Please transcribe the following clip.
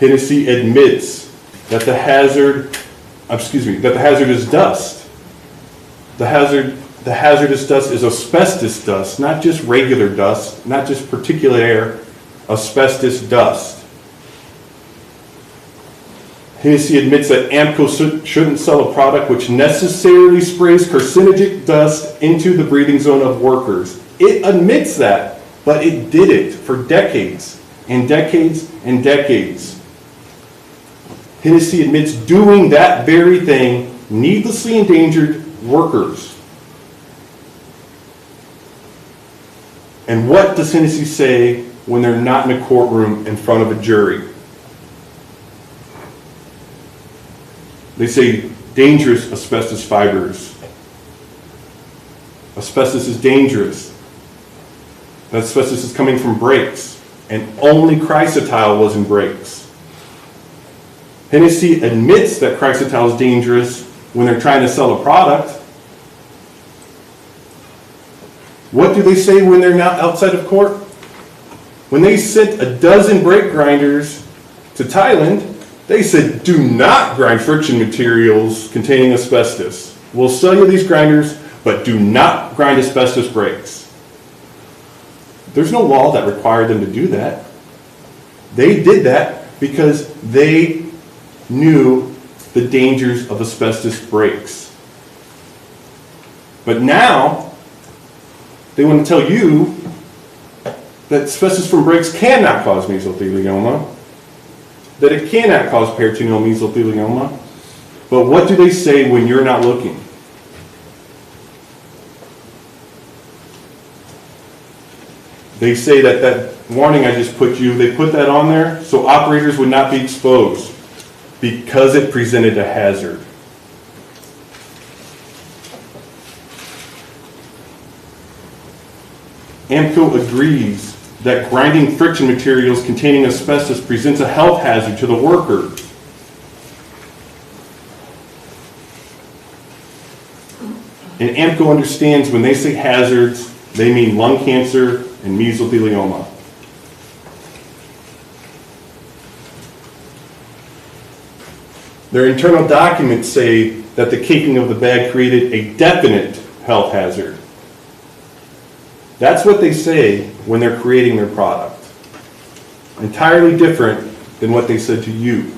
Hennessy admits that the hazard is dust. The hazardous dust is asbestos dust, not just regular dust, not just particulate air, asbestos dust. Hennessy admits that Ammco shouldn't sell a product which necessarily sprays carcinogenic dust into the breathing zone of workers. It admits that, but it did it for decades and decades and decades. Hennessy admits doing that very thing needlessly endangered workers. And what does Hennessy say when they're not in a courtroom in front of a jury? They say dangerous asbestos fibers. Asbestos is dangerous. That asbestos is coming from brakes, and only chrysotile was in brakes. Hennessy admits that chrysotile is dangerous when they're trying to sell a product. What do they say when they're not outside of court? When they sent a dozen brake grinders to Thailand, they said, do not grind friction materials containing asbestos. We'll sell you these grinders, but do not grind asbestos brakes. There's no law that required them to do that. They did that because they knew the dangers of asbestos brakes. But now, they want to tell you that asbestos from brakes cannot cause mesothelioma, that it cannot cause peritoneal mesothelioma. But what do they say when you're not looking? They say that that warning I just put you, they put that on there so operators would not be exposed because it presented a hazard. Ammco agrees that grinding friction materials containing asbestos presents a health hazard to the worker. And Ammco understands when they say hazards, they mean lung cancer and mesothelioma. Their internal documents say that the caking of the bag created a definite health hazard. That's what they say when they're creating their product. Entirely different than what they said to you.